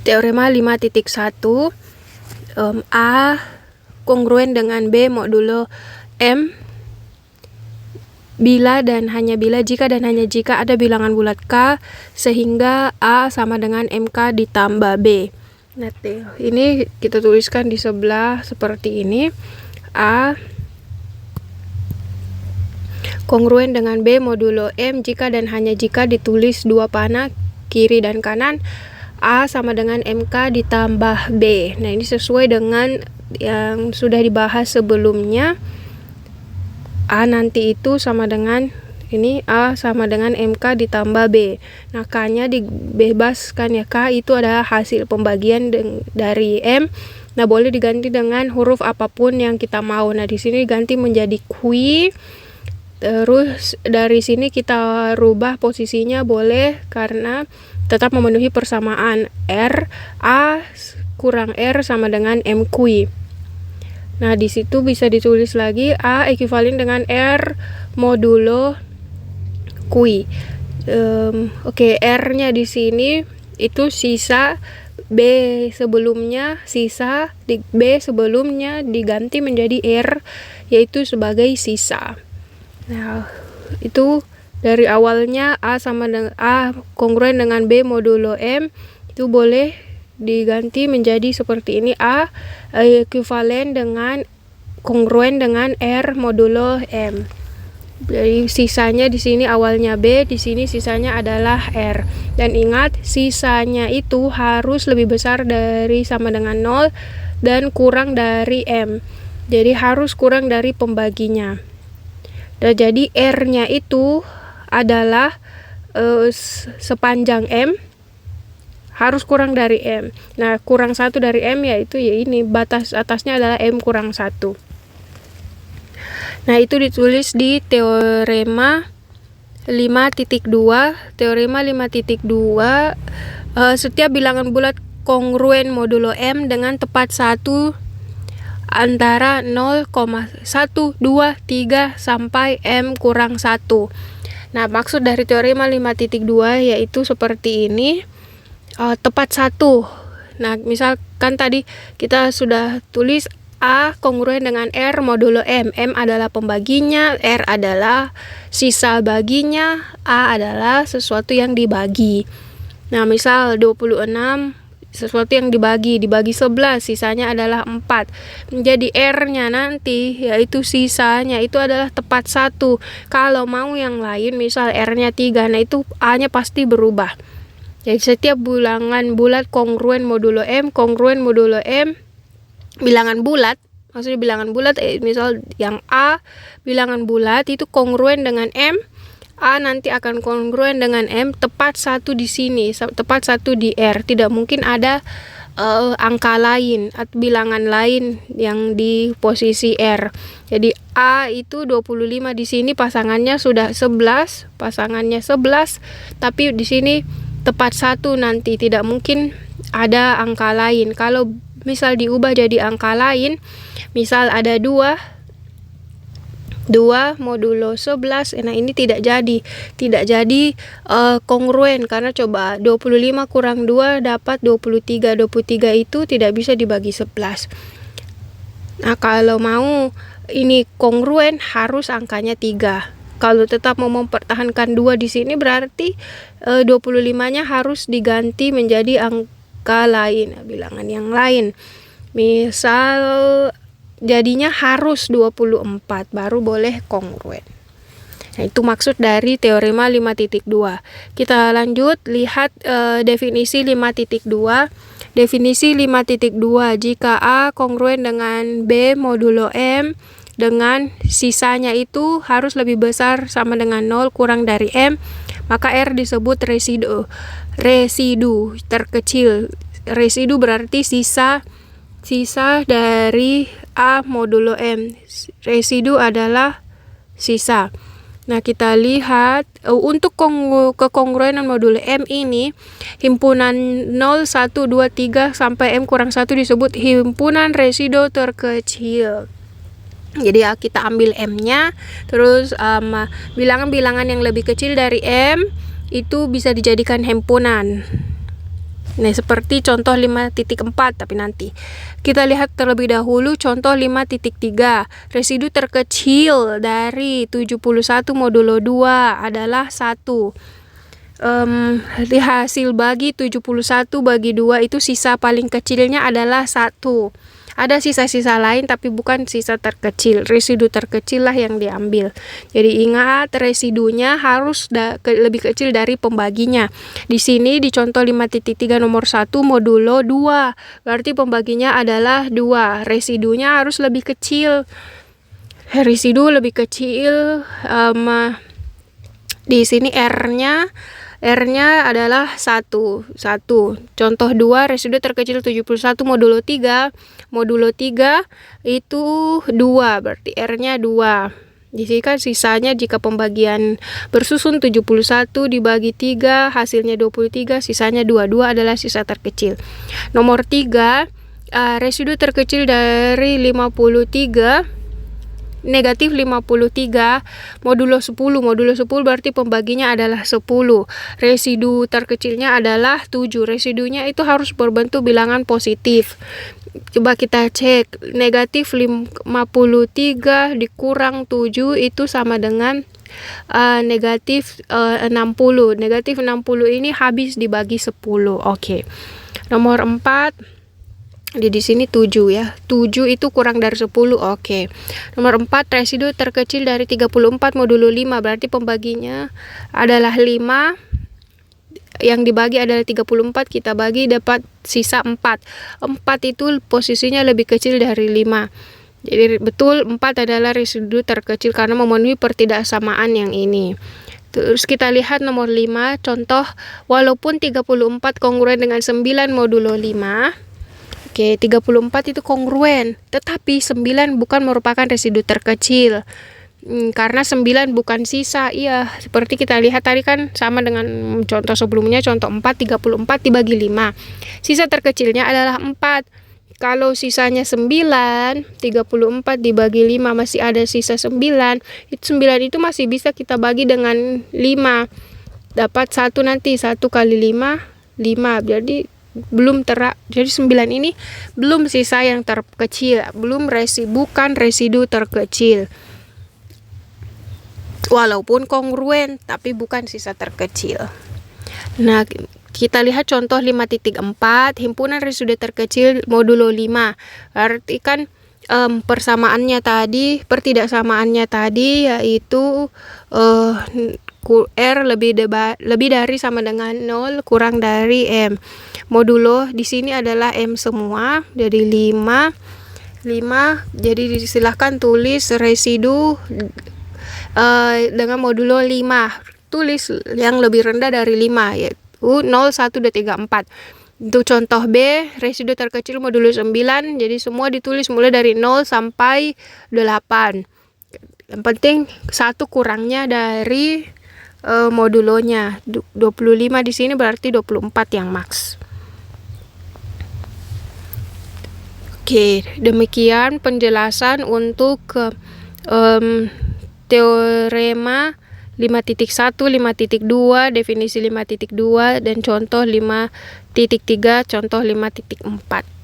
Teorema 5.1 A kongruen dengan B modulo M bila dan hanya bila, jika dan hanya jika ada bilangan bulat K sehingga A sama dengan MK ditambah B. Nah, ini kita tuliskan di sebelah seperti ini. A kongruen dengan B modulo M jika dan hanya jika ditulis dua panah kiri dan kanan. A sama dengan MK ditambah B. Nah, ini sesuai dengan yang sudah dibahas sebelumnya. A nanti itu sama dengan ini, A sama dengan MK ditambah B. Nah, K-nya dibebaskan ya. K itu adalah hasil pembagian dari M. Nah, boleh diganti dengan huruf apapun yang kita mau. Nah, di sini ganti menjadi Q. Terus dari sini kita rubah posisinya boleh karena tetap memenuhi persamaan R. A kurang R sama dengan MQ. Nah, di situ bisa ditulis lagi A ekuivalen dengan R modulo Q. Oke, R-nya di sini itu sisa B sebelumnya, sisa B sebelumnya diganti menjadi R, yaitu sebagai sisa. Nah, itu dari awalnya A sama dengan A kongruen dengan B modulo M, itu boleh diganti menjadi seperti ini. A ekuivalen dengan kongruen dengan R modulo M. Jadi sisanya di sini awalnya B, di sini sisanya adalah R. Dan ingat, sisanya itu harus lebih besar dari sama dengan 0 dan kurang dari M. Jadi harus kurang dari pembaginya. Dan jadi R-nya itu adalah sepanjang M harus kurang dari M. Nah, kurang 1 dari M yaitu ya ini, batas atasnya adalah M kurang 1. Nah, itu ditulis di teorema 5.2. Teorema 5.2, setiap bilangan bulat kongruen modulo M dengan tepat 1 antara 0,1, 2, 3 sampai M kurang 1. Nah, maksud dari teorema 5.2 yaitu seperti ini, tepat 1. Nah, misalkan tadi kita sudah tulis A kongruen dengan R modulo M. M adalah pembaginya, R adalah sisa baginya, A adalah sesuatu yang dibagi. Nah, misal 26 sesuatu yang dibagi 11, sisanya adalah 4. Jadi R-nya nanti yaitu sisanya itu adalah tepat 1. Kalau mau yang lain misal R-nya 3, nah itu A-nya pasti berubah. Jadi setiap bilangan bulat kongruen modulo M, bilangan bulat, maksudnya bilangan bulat misal yang A bilangan bulat itu kongruen dengan M, A nanti akan kongruen dengan M tepat 1 di sini, tepat 1 di R. Tidak mungkin ada angka lain atau bilangan lain yang di posisi R. Jadi A itu 25 di sini pasangannya sudah 11, tapi di sini tepat 1 nanti, tidak mungkin ada angka lain. Kalau misal diubah jadi angka lain, misal ada 2 modulo 11, nah ini tidak jadi kongruen karena coba 25 kurang 2 dapat 23 itu tidak bisa dibagi 11. Nah, kalau mau ini kongruen harus angkanya 3. Kalau tetap mau mempertahankan 2 di sini berarti 25-nya harus diganti menjadi angka lain, bilangan yang lain. Misal jadinya harus 24 baru boleh kongruen. Nah, itu maksud dari teorema 5.2. Kita lanjut lihat definisi 5.2. Definisi 5.2, jika A kongruen dengan B modulo M dengan sisanya itu harus lebih besar sama dengan 0 kurang dari M, maka R disebut residu terkecil. Residu berarti sisa dari A modulo M. Residu adalah sisa. Nah, kita lihat untuk kekongruenan modulo M ini, himpunan 0, 1, 2, 3 sampai M kurang 1 disebut himpunan residu terkecil. Jadi kita ambil M-nya, terus bilangan-bilangan yang lebih kecil dari M itu bisa dijadikan himpunan. Nah, seperti contoh 5.4, tapi nanti kita lihat terlebih dahulu contoh 5.3. Residu terkecil dari 71 modulo 2 adalah 1. Di hasil bagi 71 bagi 2 itu sisa paling kecilnya adalah 1. Ada sisa-sisa lain tapi bukan sisa terkecil. Residu terkecil lah yang diambil. Jadi ingat, residunya harus lebih kecil dari pembaginya. Di sini di contoh 5.3 nomor 1 modulo 2. Berarti pembaginya adalah 2. Residunya harus lebih kecil. Residu lebih kecil. Di sini R-nya adalah 1. Contoh 2, residu terkecil 71 modulo 3. Modulo 3 itu 2, berarti R-nya 2. Di sini kan sisanya jika pembagian bersusun 71 dibagi 3, hasilnya 23, sisanya 2. 2 adalah sisa terkecil. Nomor 3, residu terkecil dari 53 negatif 53 modulo 10. Modulo 10 berarti pembaginya adalah 10. Residu terkecilnya adalah 7. Residunya itu harus berbentuk bilangan positif. Coba kita cek, negatif 53 dikurang 7 itu sama dengan negatif 60. Negatif 60 ini habis dibagi 10. Oke. Nomor 4, di sini 7 ya. 7 itu kurang dari 10. Oke. Nomor 4, residu terkecil dari 34 modulo 5. Berarti pembaginya adalah 5. Yang dibagi adalah 34, kita bagi dapat sisa 4. 4 itu posisinya lebih kecil dari 5. Jadi betul 4 adalah residu terkecil karena memenuhi pertidaksamaan yang ini. Terus kita lihat nomor 5, contoh walaupun 34 kongruen dengan 9 modulo 5. Oke, 34 itu kongruen, tetapi 9 bukan merupakan residu terkecil. Karena 9 bukan sisa. Iya, seperti kita lihat tadi kan sama dengan contoh sebelumnya, contoh 4, 34 dibagi 5. Sisa terkecilnya adalah 4. Kalau sisanya 9, 34 dibagi 5 masih ada sisa 9. 9 itu masih bisa kita bagi dengan 5. Dapat 1 nanti, 1 kali 5, 5. Jadi jadi 9 ini belum sisa yang terkecil, bukan residu terkecil. Walaupun kongruen tapi bukan sisa terkecil. Nah, kita lihat contoh 5.4, himpunan residu terkecil modulo 5. Berarti kan pertidaksamaannya tadi yaitu R lebih dari sama dengan 0 kurang dari M. Modulo di sini adalah M semua, jadi 5. Jadi silahkan tulis residu dengan modulo 5. Tulis yang lebih rendah dari 5, yaitu 0, 1, 2, 3, 4. Untuk contoh B, residu terkecil modulo 9, jadi semua ditulis mulai dari 0 sampai 8. Yang penting 1 kurangnya dari modulonya. 25 di sini berarti 24 yang max. Oke, demikian penjelasan untuk teorema 5.1, 5.2, definisi 5.2 dan contoh 5.3, contoh 5.4.